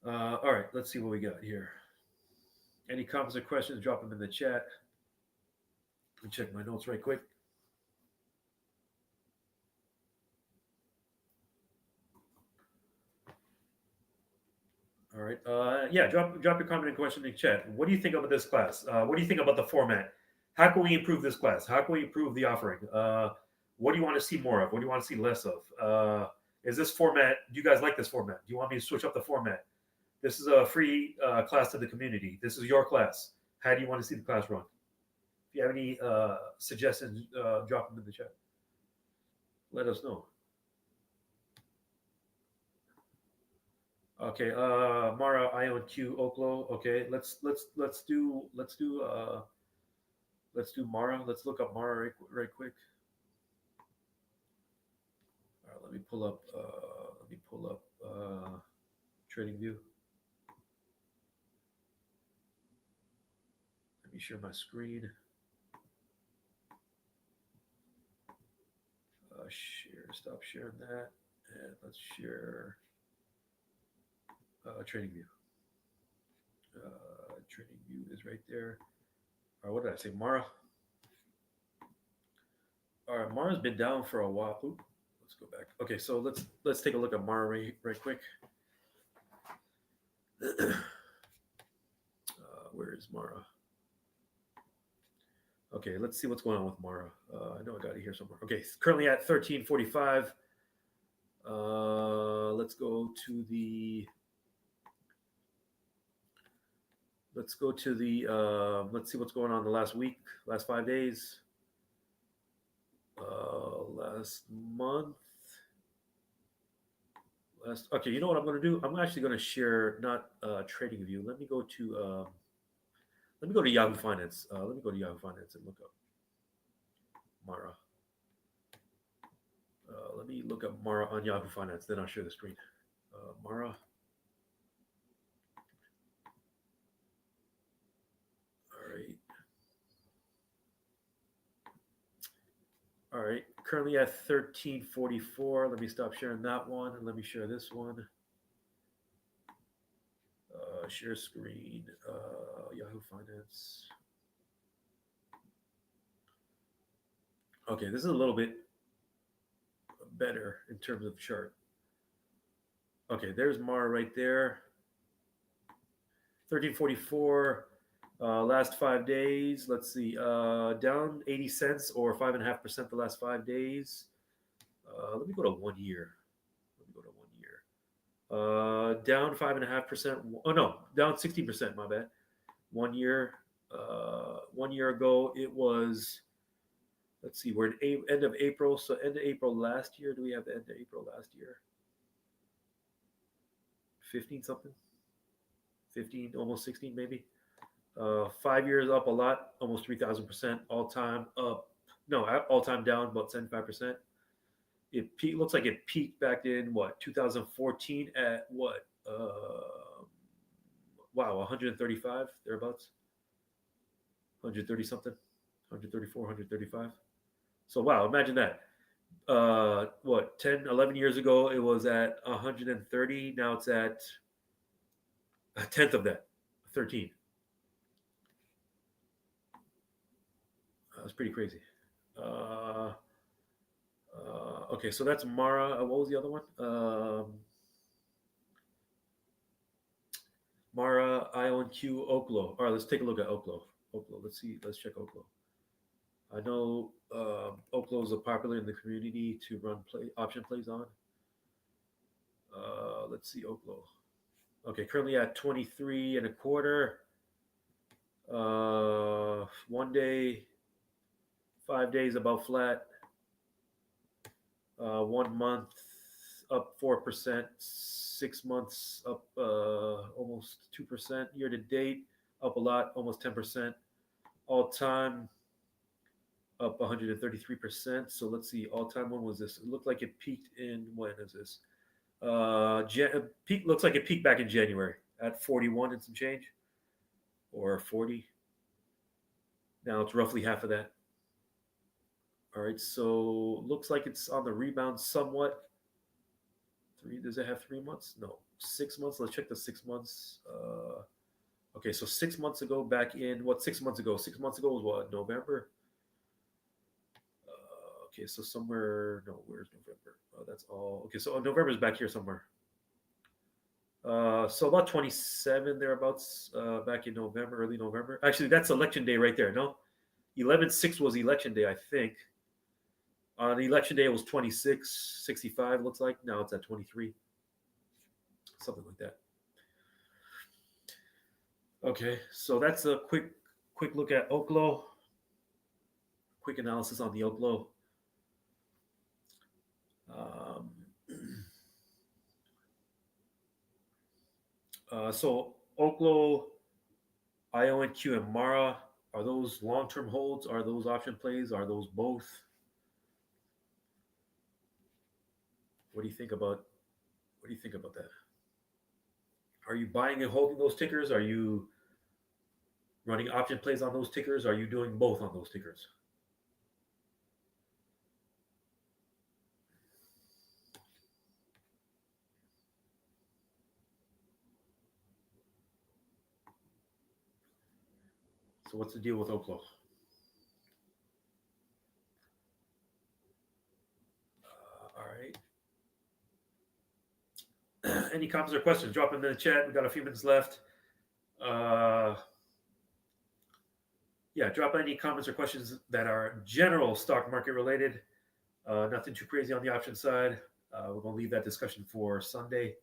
All right, let's see what we got here. Any comments or questions? Drop them in the chat. Let me check my notes right quick. All right. Yeah, drop your comment and question in the chat. What do you think about this class? What do you think about the format? How can we improve this class? How can we improve the offering? What do you want to see more of? What do you want to see less of? Is this format? Do you guys like this format? Do you want me to switch up the format? This is a free class to the community. This is your class. How do you want to see the class run? If you have any suggestions, drop them in the chat. Let us know. Okay, Mara, IonQ, Oklo. Okay, let's do Mara. Let's look up Mara right quick. All right, let me pull up TradingView. Let me share my screen. Stop sharing that, and let's share TradingView. TradingView is right there. All right, what did I say? Mara. All right, Mara's been down for a while. Ooh, let's go back. Okay, so let's take a look at Mara right quick. Where is Mara? Okay, let's see what's going on with Mara. I know I got it here somewhere. Okay, currently at 1345. Let's go to the. Let's see what's going on the last week, last 5 days, last month. Okay, you know what I'm going to do? I'm actually going to share not TradingView. Let me go to Yahoo Finance. Let me go to Yahoo Finance and look up Mara. Let me look up Mara on Yahoo Finance. Then I'll share the screen. Mara. All right. Currently at 1344. Let me stop sharing that one and let me share this one. Share screen. Yahoo Finance. Okay, this is a little bit better in terms of chart. Okay, there's Mara right there. 1344. Last 5 days. Let's see. Down 80 cents or 5.5% the last 5 days. Let me go to 1 year. Down 5.5%. Oh no, down 60%. My bad. 1 year. 1 year ago, it was. Let's see. We're in end of April. So end of April last year. Do we have the end of April last year? 15 something. 15, almost 16 maybe. 5 years up a lot, almost 3,000%. All time up. No, all time down about 75%. Looks like it peaked back in what 2014 at what wow 135 thereabouts, 130 something, 134, 135. So wow, imagine that. What 10, 11 years ago it was at 130. Now it's at a tenth of that, 13. That's pretty crazy. Okay, so that's Mara. What was the other one? Mara, IonQ, Oklo. All right, let's take a look at Oklo. Let's see. Let's check Oklo. I know Oklo is popular in the community to run option plays on. Let's see Oklo. Okay, currently at 23 and a quarter. 1 day, 5 days about flat. 1 month up 4%. 6 months up almost 2%. Year to date up a lot, almost 10%. All time up 133%. So let's see, all time, when was this? It looked like it peaked in, when is this? Looks like it peaked back in January at 41 and some change, or 40. Now it's roughly half of that. All right, so looks like it's on the rebound somewhat. Does it have 3 months? No, 6 months. Let's check the 6 months. Okay, so 6 months ago, back in what? 6 months ago. 6 months ago was what? November. Okay, so somewhere. No, where's November? Oh, that's all. Okay, so November is back here somewhere. So about 27 thereabouts. Back in November, early November. Actually, that's election day right there. No, 11/6 was election day, I think. On election day, it was 26.65. Looks like now it's at 23, something like that. Okay, so that's a quick look at Oklo. Quick analysis on the Oklo. Um, so Oklo, IONQ, and Mara, are those long-term holds? Are those option plays? Are those both? What do you think about what do you think about that? Are you buying and holding those tickers? Are you running option plays on those tickers? Are you doing both on those tickers? So what's the deal with Oklo? All right. Any comments or questions? Drop them in the chat. We got a few minutes left. Uh, yeah, drop any comments or questions that are general stock market related. Nothing too crazy on the option side. We're going to leave that discussion for Sunday.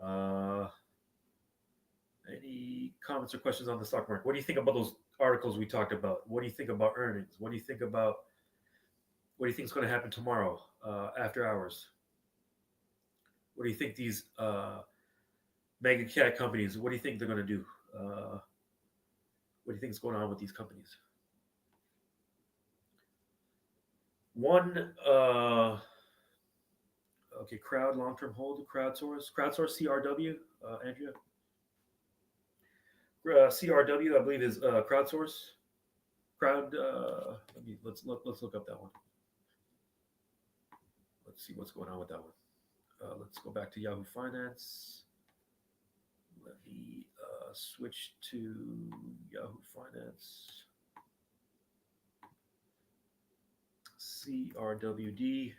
Uh, any comments or questions on the stock market? What do you think about those articles we talked about? What do you think about earnings? What do you think is going to happen tomorrow after hours? What do you think these mega cat companies? What do you think they're going to do? What do you think is going on with these companies? One, okay, crowd long term hold, crowdsource, CRW, Andrea. CRW, I believe, is crowdsource. Crowd. Let's look up that one. Let's see what's going on with that one. Let's go back to Yahoo Finance. Let me switch to Yahoo Finance. CRWD.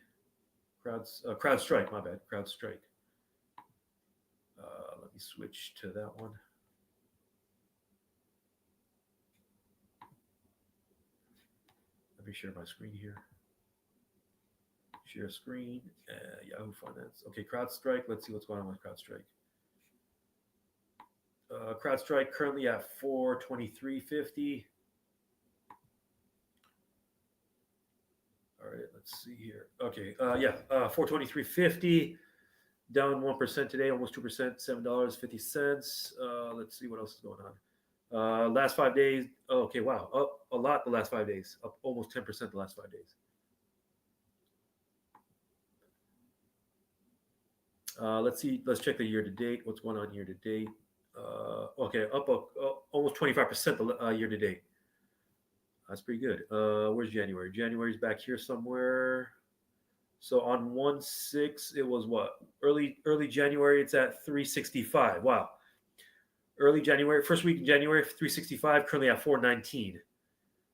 CrowdStrike, my bad. CrowdStrike. Let me switch to that one. Let me share my screen here. Share screen, Yahoo Finance. Okay, CrowdStrike. Let's see what's going on with CrowdStrike. CrowdStrike currently at 423.50. All right, let's see here. Okay, 423.50, down 1% today, almost 2%, $7.50. Let's see what else is going on. Last 5 days. Oh, okay, wow, up a lot the last 5 days, up almost 10% the last 5 days. Let's see. Let's check the year to date. What's going on year to date? Okay, up almost 25% the year to date. That's pretty good. Where's January? January's back here somewhere. So on 1/6, it was what? Early January, it's at 365. Wow. Early January, first week in January, 365. Currently at 419.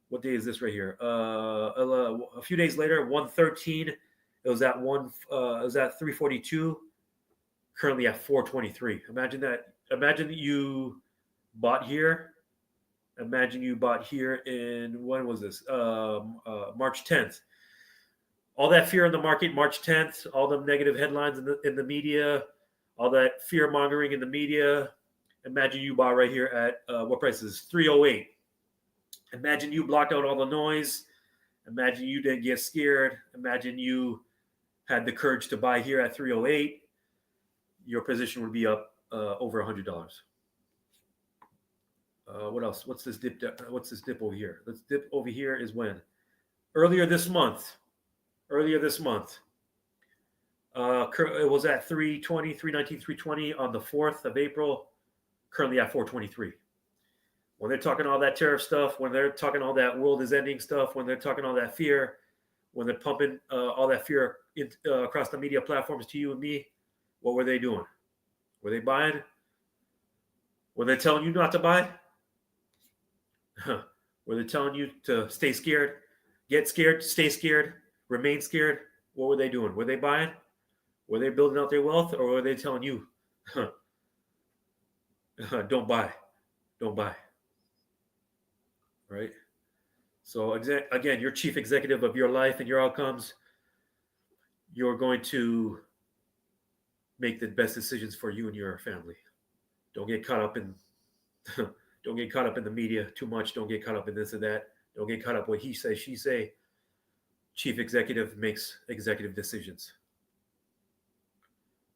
What day is this right here? A few days later, 113. It was at 342. Currently at 423. Imagine that. Imagine that you bought here. Imagine you bought here in when was this? March 10th. All that fear in the market, March 10th. All the negative headlines in the media, all that fear mongering in the media. Imagine you bought right here at what price is 308. Imagine you blocked out all the noise. Imagine you didn't get scared. Imagine you had the courage to buy here at 308. Your position would be up over $100. What else? What's this dip? What's this dip over here? Let's dip over here is when earlier this month. Earlier this month, it was at 320, 319, 320 on the 4th of April. Currently at 423. When they're talking all that tariff stuff, when they're talking all that world is ending stuff, when they're talking all that fear, when they're pumping all that fear across the media platforms to you and me, what were they doing? Were they buying? Were they telling you not to buy? Were they telling you to stay scared, get scared, stay scared, remain scared? What were they doing? Were they buying? Were they building out their wealth, or were they telling you, don't buy, don't buy, right? So again, you're chief executive of your life and your outcomes. You're going to make the best decisions for you and your family. Don't get caught up in don't get caught up in the media too much. Don't get caught up in this or that. Don't get caught up what he say, she say. Chief executive makes executive decisions.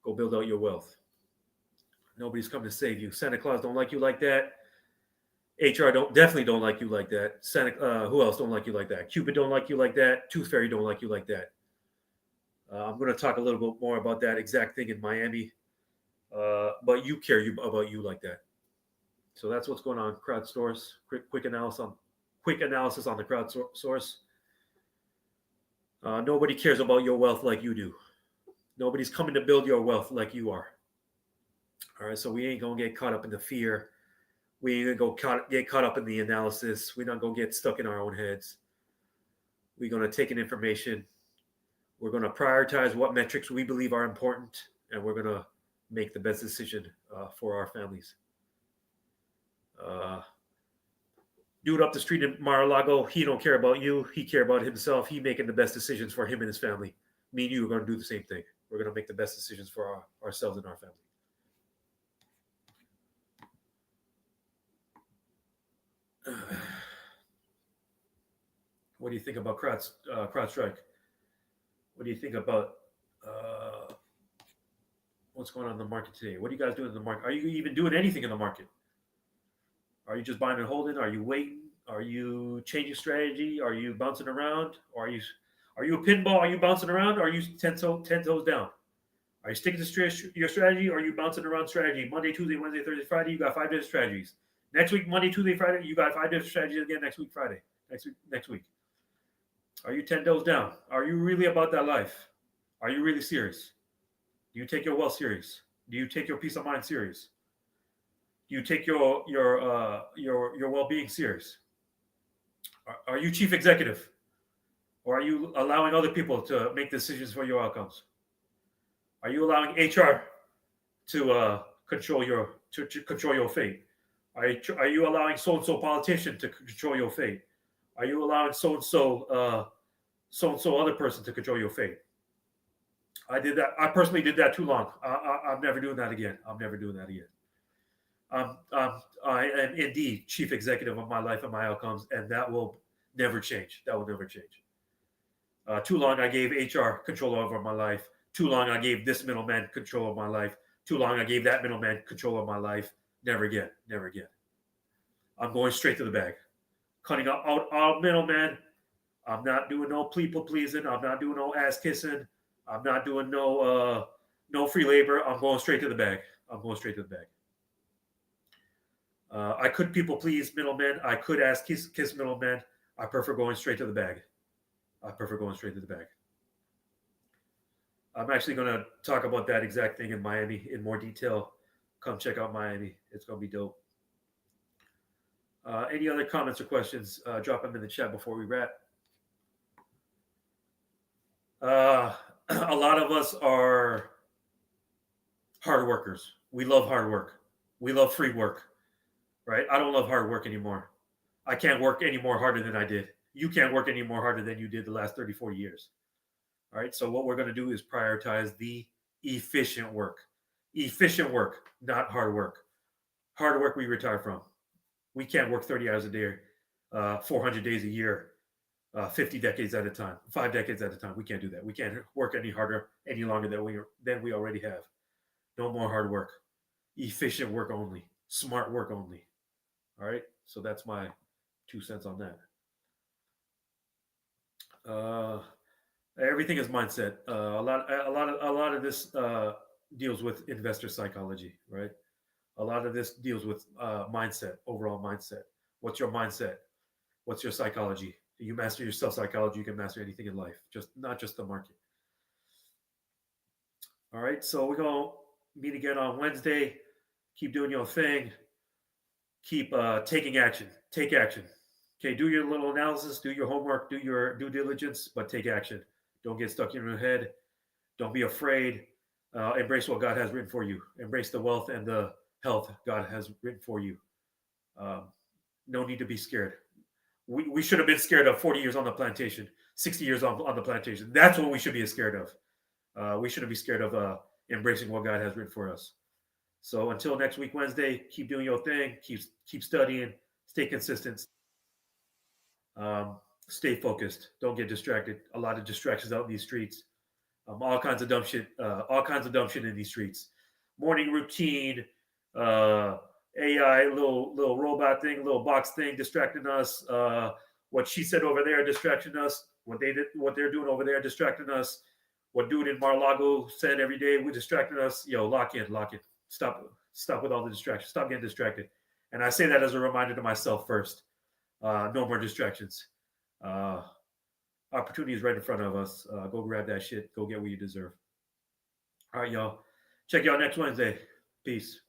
Go build out your wealth. Nobody's coming to save you. Santa Claus don't like you like that. HR definitely don't like you like that. Who else don't like you like that? Cupid don't like you like that. Tooth Fairy don't like you like that. I'm going to talk a little bit more about that exact thing in Miami. But you care about you like that. So that's what's going on. Crowdsource. Quick analysis on the crowdsource. Nobody cares about your wealth like you do. Nobody's coming to build your wealth like you are. All right, so we ain't gonna get caught up in the fear. We ain't gonna get caught up in the analysis. We're not gonna get stuck in our own heads. We're gonna take in information. We're gonna prioritize what metrics we believe are important, and we're gonna make the best decision for our families. Dude up the street in Mar-a-Lago, he don't care about you. He care about himself. He making the best decisions for him and his family. Me and you are going to do the same thing. We're going to make the best decisions for ourselves and our family. What do you think about CrowdStrike? What do you think about what's going on in the market today? What are you guys doing in the market? Are you even doing anything in the market? Are you just buying and holding? Are you waiting? Are you changing strategy? Are you bouncing around? Or are you a pinball? Are you bouncing around? Or are you 10 toes down? Are you sticking to your strategy? Or are you bouncing around strategy? Monday, Tuesday, Wednesday, Thursday, Friday, you got 5 different strategies. Next week, Monday, Tuesday, Friday, you got 5 different strategies again next week, Friday. Next week. Are you 10 toes down? Are you really about that life? Are you really serious? Do you take your wealth serious? Do you take your peace of mind serious? Do you take your well-being serious? Are you chief executive, or are you allowing other people to make decisions for your outcomes? Are you allowing HR to control your fate? Are you allowing so and so politician to control your fate? Are you allowing so and so other person to control your fate? I did that. I personally did that too long. I'm never doing that again. I'm never doing that again. I am indeed chief executive of my life and my outcomes, and that will never change. That will never change. Too long I gave HR control over my life. Too long I gave this middleman control of my life. Too long I gave that middleman control of my life. Never again. Never again. I'm going straight to the bag. Cutting out all middleman. I'm not doing no people pleasing. I'm not doing no ass kissing. I'm not doing no free labor. I'm going straight to the bag. I'm going straight to the bag. I could people please middlemen. I could ask kiss middlemen. I prefer going straight to the bag. I prefer going straight to the bag. I'm actually going to talk about that exact thing in Miami in more detail. Come check out Miami. It's going to be dope. Any other comments or questions? Drop them in the chat before we wrap. A lot of us are hard workers. We love hard work. We love free work, right? I don't love hard work anymore. I can't work any more harder than I did. You can't work any more harder than you did the last 30, 40 years. All right. So what we're going to do is prioritize the efficient work. Efficient work, not hard work. Hard work we retire from. We can't work 30 hours a day, 400 days a year, 50 decades at a time, 5 decades at a time. We can't do that. We can't work any harder, any longer than we already have. No more hard work. Efficient work only. Smart work only. All right. So that's my 2 cents on that. Everything is mindset. A lot of this deals with investor psychology, right? A lot of this deals with mindset, overall mindset. What's your mindset? What's your psychology? You master your self psychology, you can master anything in life, just not just the market. All right, so we're gonna meet again on Wednesday. Keep doing your thing. Keep taking action. Take action. Okay, do your little analysis, do your homework, do your due diligence, but take action. Don't get stuck in your head. Don't be afraid. Embrace what God has written for you. Embrace the wealth and the health God has written for you. Um, no need to be scared. We should have been scared of 40 years on the plantation, 60 years on the plantation. That's what we should be scared of. We shouldn't be scared of embracing what God has written for us. So until next week, Wednesday, keep doing your thing, keep studying, stay consistent, um, stay focused. Don't get distracted. A lot of distractions out in these streets. All kinds of dumb shit. All kinds of dumb shit in these streets. Morning routine, uh, AI, little robot thing, little box thing, distracting us. What she said over there, distracting us. What they're doing over there, distracting us. What dude in Mar-a-Lago said every day, we're distracting us. Yo, lock in, lock in. Stop with all the distractions. Stop getting distracted. And I say that as a reminder to myself first. No more distractions. Uh, Opportunity is right in front of us. Go grab that shit. Go get what you deserve. All right, y'all. Check y'all next Wednesday. Peace.